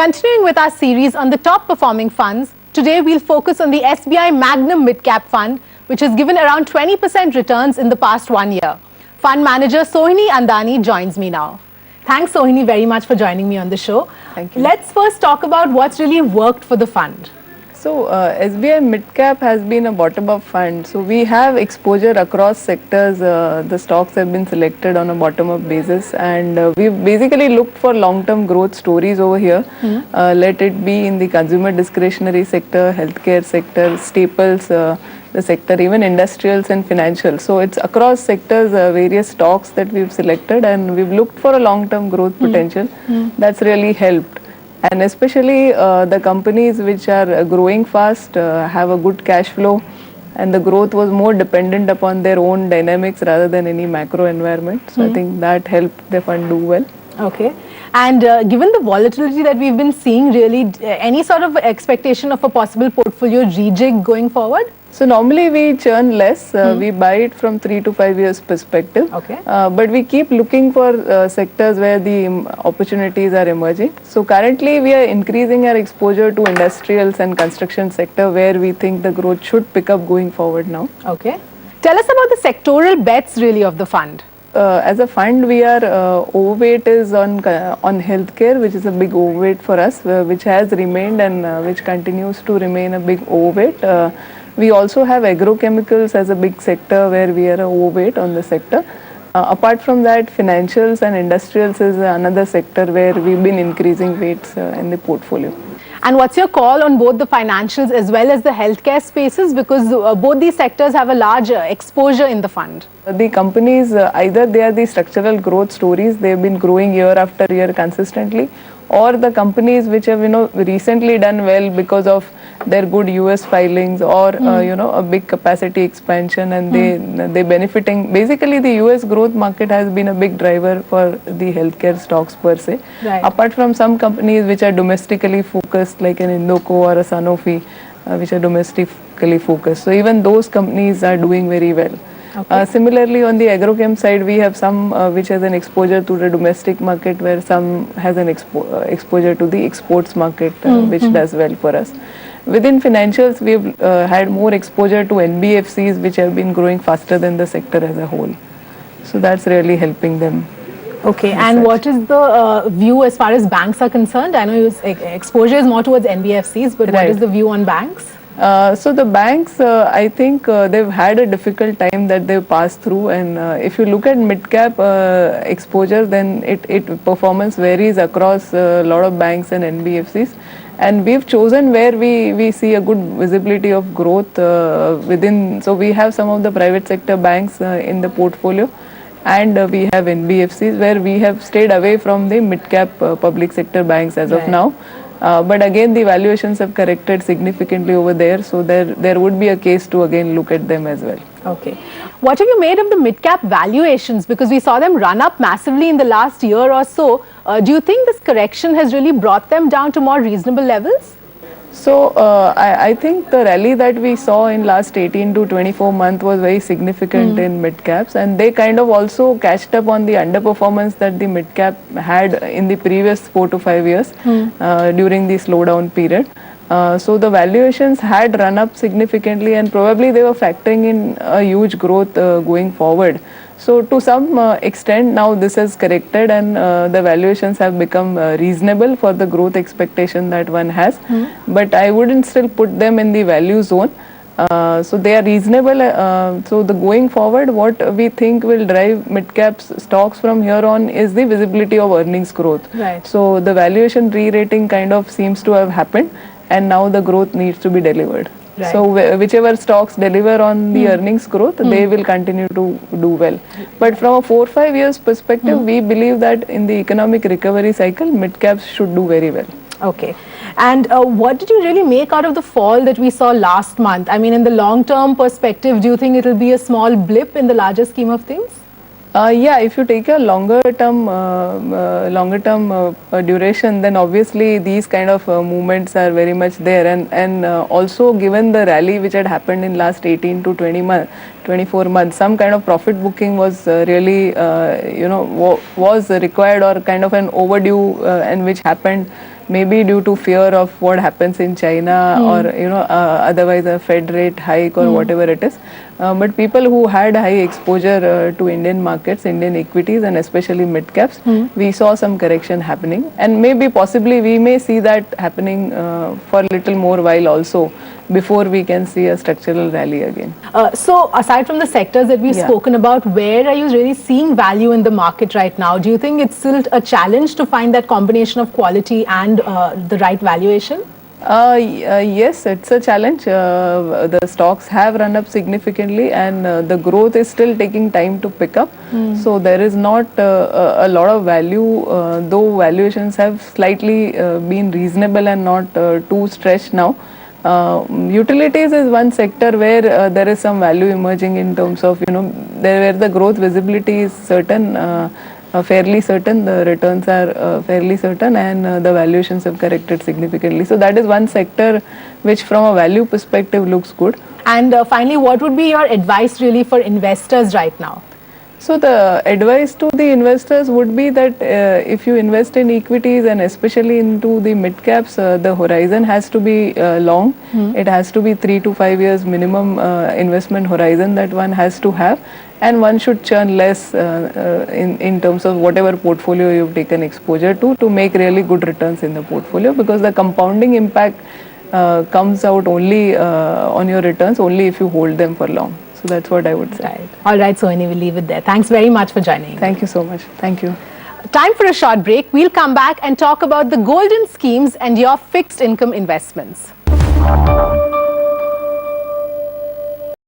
Continuing with our series on the top performing funds, today we'll focus on the SBI Magnum Mid Cap Fund, which has given around 20% returns in the past 1 year. Fund manager Sohini Andani joins me now. Thanks, Sohini, very much for joining me on the show. Thank you. Let's first talk about what's really worked for the fund. So SBI Midcap has been a bottom-up fund. So we have exposure across sectors. The stocks have been selected on a bottom-up basis, and we've basically looked for long-term growth stories over here. Let it be in the consumer discretionary sector, healthcare sector, staples, the sector, even industrials and financials. So it's across sectors, various stocks that we've selected, and we've looked for a long-term growth potential. That's really helped. And especially the companies which are growing fast have a good cash flow, and the growth was more dependent upon their own dynamics rather than any macro environment. So I think that helped the fund do well. Okay. And given the volatility that we've been seeing, really, any sort of expectation of a possible portfolio rejig going forward? So normally we churn less, we buy it from 3 to 5 years perspective, Okay. But we keep looking for sectors where the opportunities are emerging. So currently we are increasing our exposure to industrials and construction sector, where we think the growth should pick up going forward now. Okay. Tell us about the sectoral bets really of the fund. As a fund, we are overweight is on healthcare, which is a big overweight for us, which has remained and which continues to remain a big overweight. We also have agrochemicals as a big sector where we are overweight on the sector. Apart from that, financials and industrials is another sector where we've been increasing weights in the portfolio. And what's your call on both the financials as well as the healthcare spaces, because both these sectors have a large exposure in the fund? The companies, either they are the structural growth stories, they've been growing year after year consistently, or the companies which have recently done well because of their good US filings or a big capacity expansion, and they benefiting. Basically, the US growth market has been a big driver for the healthcare stocks per se. Right. Apart from some companies which are domestically focused, like an Indoco or a Sanofi, which are domestically focused. So even those companies are doing very well. Okay. Similarly, on the agrochem side, we have some which has an exposure to the domestic market, where some has an exposure to the exports market, which does well for us. Within financials, we've had more exposure to NBFCs, which have been growing faster than the sector as a whole. So that's really helping them. Okay, and what is the view as far as banks are concerned? I know your exposure is more towards NBFCs, but what is the view on banks? So the banks, I think they've had a difficult time that they've passed through, and if you look at mid-cap exposure, then it performance varies across a lot of banks and NBFCs. And we've chosen where we see a good visibility of growth within. So we have some of the private sector banks in the portfolio, and we have NBFCs where we have stayed away from the mid-cap public sector banks as of now. But again, the valuations have corrected significantly over there, so there would be a case to again look at them as well. Okay. What have you made of the mid-cap valuations? Because we saw them run up massively in the last year or so. Do you think this correction has really brought them down to more reasonable levels? So I think the rally that we saw in last 18 to 24 months was very significant in mid caps, and they kind of also catched up on the underperformance that the mid cap had in the previous 4 to 5 years during the slowdown period. So the valuations had run up significantly, and probably they were factoring in a huge growth going forward. So to some extent now this has corrected, and the valuations have become reasonable for the growth expectation that one has. But I wouldn't still put them in the value zone. So they are reasonable. So the going forward, what we think will drive mid-caps stocks from here on is the visibility of earnings growth. Right. So the valuation re-rating kind of seems to have happened, and now the growth needs to be delivered. Right. So whichever stocks deliver on the earnings growth, they will continue to do well. But from a 4-5 years perspective, we believe that in the economic recovery cycle, mid-caps should do very well. Okay. And what did you really make out of the fall that we saw last month? I mean, in the long-term perspective, do you think it will be a small blip in the larger scheme of things? Yeah, if you take a longer term duration, then obviously these kind of movements are very much there, and also given the rally which had happened in last 18 to 24 months, some kind of profit booking was really was required, or kind of an overdue, and which happened maybe due to fear of what happens in China or otherwise a Fed rate hike or whatever it is. But people who had high exposure to Indian markets, Indian equities, and especially mid caps, we saw some correction happening, and maybe possibly we may see that happening for a little more while also before we can see a structural rally again. So aside from the sectors that we've spoken about, where are you really seeing value in the market right now? Do you think it's still a challenge to find that combination of quality and the right valuation? Yes, it's a challenge. The stocks have run up significantly, and the growth is still taking time to pick up. So there is not a lot of value, though valuations have slightly been reasonable and not too stretched now. Utilities is one sector where there is some value emerging in terms of, where the growth visibility is certain, fairly certain, the returns are fairly certain, and the valuations have corrected significantly. So that is one sector which from a value perspective looks good. And finally, what would be your advice really for investors right now? So the advice to the investors would be that if you invest in equities and especially into the mid caps, the horizon has to be long. It has to be 3 to 5 years minimum investment horizon that one has to have, and one should churn less in terms of whatever portfolio you've taken exposure to make really good returns in the portfolio, because the compounding impact comes out only on your returns only if you hold them for long. So that's what I would say. Right. All right, Sohini, we'll leave it there. Thanks very much for joining. Thank you so much. Thank you. Time for a short break. We'll come back and talk about the golden schemes and your fixed income investments.